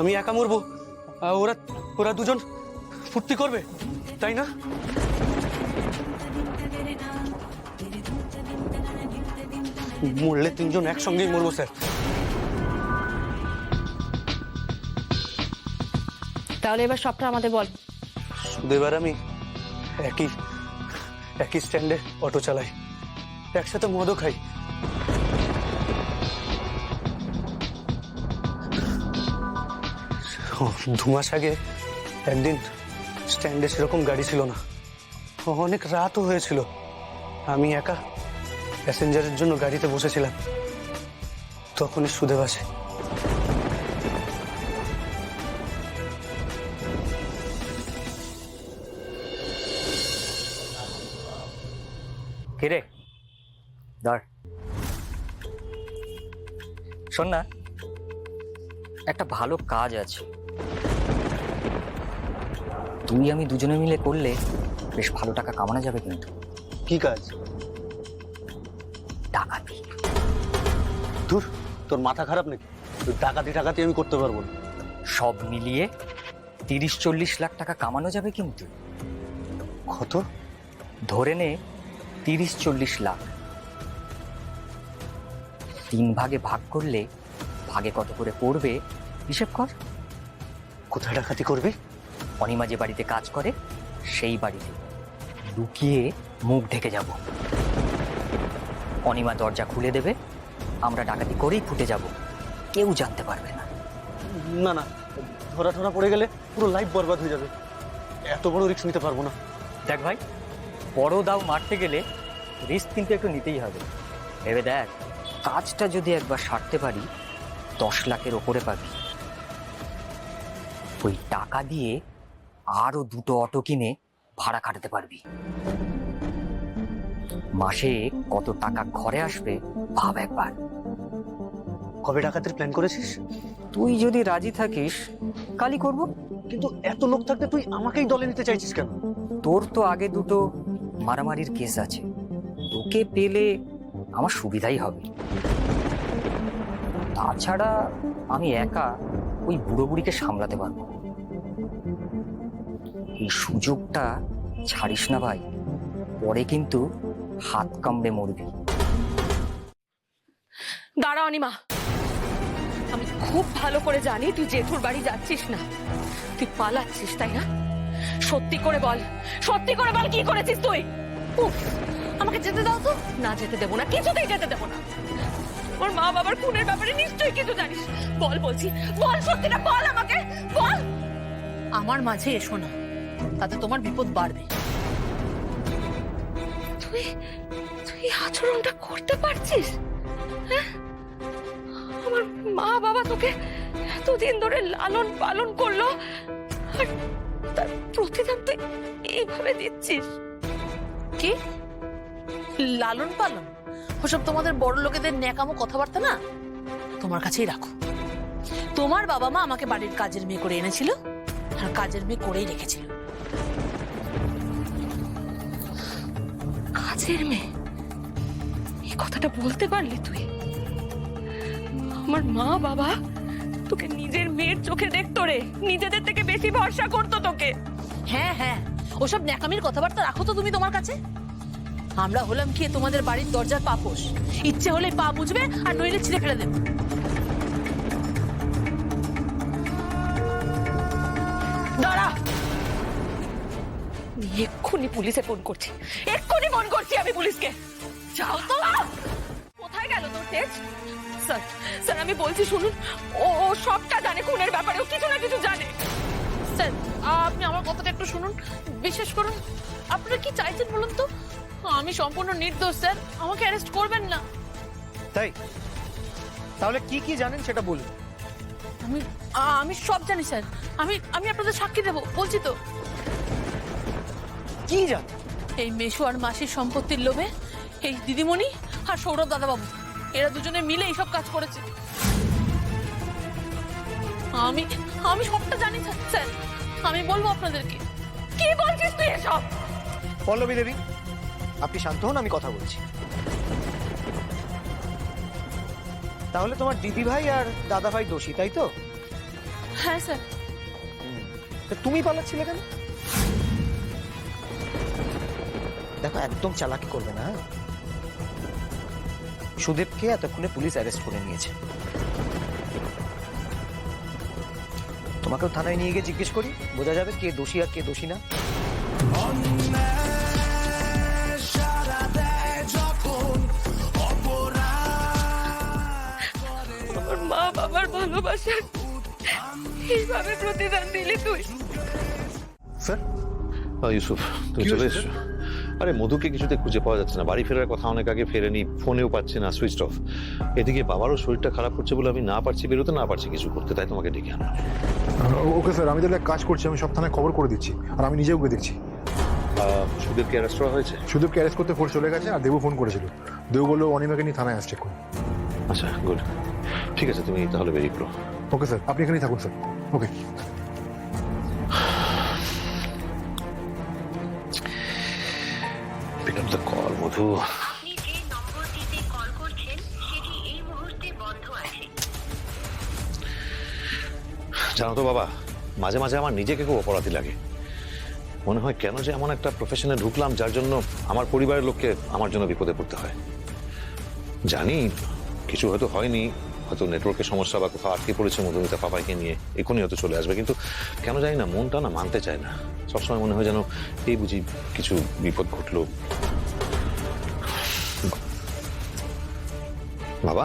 আমি একা মরবো, ওরা ওরা দুজন ফুর্তি করবে, তাই না? মরলে তিনজন একসঙ্গেই মরবো স্যার। তাহলে এবার সবটা আমাদের বল। এবার আমি একই একই স্ট্যান্ডে অটো চালাই, একসাথে মদও খাই। দু মাস আগে একদিন স্ট্যান্ডে সেরকম গাড়ি ছিল না, অনেক রাতও হয়েছিল। আমি একা প্যাসেঞ্জারের জন্য গাড়িতে বসেছিলাম, তখনই সুদেব আসে। কিরে ধর, শোন না, একটা ভালো কাজ আছে, তুই আমি দুজনে মিলে করলে বেশ ভালো টাকা কামানো যাবে। কিন্তু কি কাজ? ডাকাতি। তোর তোর মাথা খারাপ নাকি? ডাকাতি টাকাতি আমি করতে পারবো না। সব মিলিয়ে 30-40 লাখ টাকা কামানো যাবে। কিন্তু কত? ধরে নে 30-40 লাখ। 3 ভাগে ভাগ করলে ভাগে কত করে পড়বে হিসেব কর। কোথায় ডাকাতি করবি? অনিমা যে বাড়িতে কাজ করে সেই বাড়িতে লুকিয়ে মুখ ঢেকে যাব। অনিমা দরজা খুলে দেবে, আমরা ডাকাতি করেই ফুটে যাব, কেউ জানতে পারবে না। না না, ধরা ধরা পড়ে গেলে পুরো লাইফ বরবাদ হয়ে যাবে, এত বড় রিস্ক নিতে পারবো না। দেখ ভাই, বড় দাও মারতে গেলে রিস্ক কিন্তু একটু নিতেই হবে। ভেবে দেখ, কাজটা যদি একবার সারতে পারি 10 লাখের ওপরে পাবি। ওই টাকা দিয়ে আরো 2টো অটো কিনে ভাড়া খাটাতে পারবি। মাসে কত টাকা ঘরে আসবে ভাব একবার। কবে ডাকাতির প্ল্যান করেছিস? তুই যদি রাজি থাকিস কালই করব। কিন্তু এত লোক থাকতে তুই আমাকেই দলে নিতে চাইছিস কেন? তোর তো আগে 2টো মারামারির কেস আছে, তোকে পেলে আমার সুবিধাই হবে। তাছাড়া আমি একা ওই বুড়ো বুড়িকে সামলাতে পারবো। এই সুযোগটা ছাড়িস না ভাই, পরে কিন্তু হাত কামড়ে মরবি। দাঁড়া অনিমা, আমি খুব ভালো করে জানি তুই জেঠুর বাড়ি যাচ্ছিস না, তুই পালাচ্ছিস, তাই না? সত্যি করে বল, সত্যি করে বল, কি করেছিস তুই? উফ, আমাকে যেতে দাও তো। না যেতে দেবো না, কিছুতেই যেতে দেবো না। ওর মা বাবার খুনের ব্যাপারে নিশ্চয়ই কিছু জানিস, বল বলছি, বল, সত্যিটা বল আমাকে, বল। আমার মাঝে এসো না, তাতে তোমার বিপদ বাড়বে। তুই তুই আচরণটা করতে পারছিস? হ্যাঁ, আমার মা বাবা তোকে এতদিন ধরে লালন পালন করলো, আর তার প্রতিদান তুই এইভাবে দিচ্ছিস? কি লালন পালন? ওসব তোমাদের বড় লোকেদের ন্যাকামো কথাবার্তা না, তোমার কাছেই রাখো। তোমার বাবা মা আমাকে বাড়ির কাজের মেয়ে করে এনেছিল, আর কাজের মেয়ে করেই রেখেছিল। কাজের মেয়ে? এই কথাটা বলতে পারলি তুই? আমার মা বাবা তোকে নিজের মেয়ের চোখে দেখতো রে, নিজেদের থেকে বেশি ভরসা করতো তোকে। হ্যাঁ হ্যাঁ, ওসব ন্যাকামির কথাবার্তা রাখো তো তুমি তোমার কাছে। আমরা হলাম কি তোমাদের বাড়ির দরজার পাপোশ, ইচ্ছে হলে পা বুঝবে আর নইলে ছিঁড়ে ফেলে দেবে। দাঁড়া, এক্ষুনি পুলিশে ফোন করছি, এক্ষুনি ফোন করছি আমি পুলিশকে। যাও তো। কোথায় গেল তোর তেজ? স্যার, স্যার আমি বলছি শুনুন, ও ও সবটা জানে খুনের ব্যাপারে, ও কিছু না কিছু জানে। স্যার আপনি আমার কথাটা একটু শুনুন, বিশ্বাস করুন। আপনারা কি চাইছেন বলুন তো? আমি সম্পূর্ণ নির্দোষ স্যার, আমাকে অ্যারেস্ট করবেন না। তাই? তাহলে কি কি জানেন সেটা বলুন। আমি আমি সব জানি স্যার, আমি আমি আপনাদের সাক্ষী দেবো, বলছি তো। কি জানেন? এই মেশো আর মাসির সম্পত্তির লোভে এই দিদিমণি আর সৌরভ দাদাবাবু এরা দুজনে মিলে এইসব কাজ করেছে। আমি আমি সবটা জানি স্যার, আমি বলবো আপনাদেরকে। কি বলছিস তুই এসব? পল্লবী দেবী, আপনি শান্ত হন, আমি কথা বলছি। তাহলে তোমার দিদি ভাই আর দাদা ভাই দোষী, তাই তো? হ্যাঁ স্যার। তা তুমি পালাচ্ছিলে কেন? দেখো, একদম চালাকি করবে না। সুদেবকে এতক্ষণে পুলিশ অ্যারেস্ট করে নিয়েছে। তোমাকেও থানায় নিয়ে গিয়ে জিজ্ঞেস করি, বোঝা যাবে কে দোষী আর কে দোষী না। আমার মা বাবার ভালোবাসার এইভাবে প্রতিদান দিলি তুই? স্যার, ইউসুফ, তুমি চলে এসছো? আরে মধুকে কিছুতে খুঁজে পাওয়া যাচ্ছে না, বাড়ি ফেরার কথা অনেক আগে ফেরেনি, ফোনেও পাচ্ছে না, সুইচ অফ। এদিকে বাবারও শরীরটা খারাপ করছে বলে আমি না পারছি বেরোতে, না পারছি কিছু করতে, তাই তোমাকে ডেকে আনলাম। ওকে স্যার, আমি তাহলে এক কাজ করছি, আমি সব থানায় খবর করে দিচ্ছি, আর আমি নিজেও গিয়ে দেখছি। সুদেবকে অ্যারেস্ট করা হয়েছে? সুদেবকে অ্যারেস্ট করতে ফোর্স চলে গেছে, আর দেবু ফোন করেছিল। দেবু বললো অনিমাকে নিয়ে থানায় আসছে এখন। আচ্ছা, গুড, ঠিক আছে, তুমি তাহলে বেরিয়ে পড়ো। ওকে স্যার, আপনি এখানেই থাকুন sir. Okay. Pick up the call, Madhu. আপনি যে নম্বরটিতে কল করছেন সেটি এই মুহূর্তে বন্ধ আছে। জানো তো বাবা, মাঝে মাঝে আমার নিজেকে খুব অপরাধী লাগে। মনে হয় কেন যে এমন একটা প্রফেশনে ঢুকলাম যার জন্য আমার পরিবারের লোককে আমার জন্য বিপদে পড়তে হয়। জানি কিছু হয়তো হয়নি, হয়তো নেটওয়ার্কের সমস্যা বা কোথাও আটকে পড়েছে মধুমিতা পাপাইকে নিয়ে, এখনই হয়তো চলে আসবে, কিন্তু কেন জানি না মনটা না মানতে চায় না। সবসময় মনে হয় যেন এই বুঝি কিছু বিপদ ঘটলো। বাবা,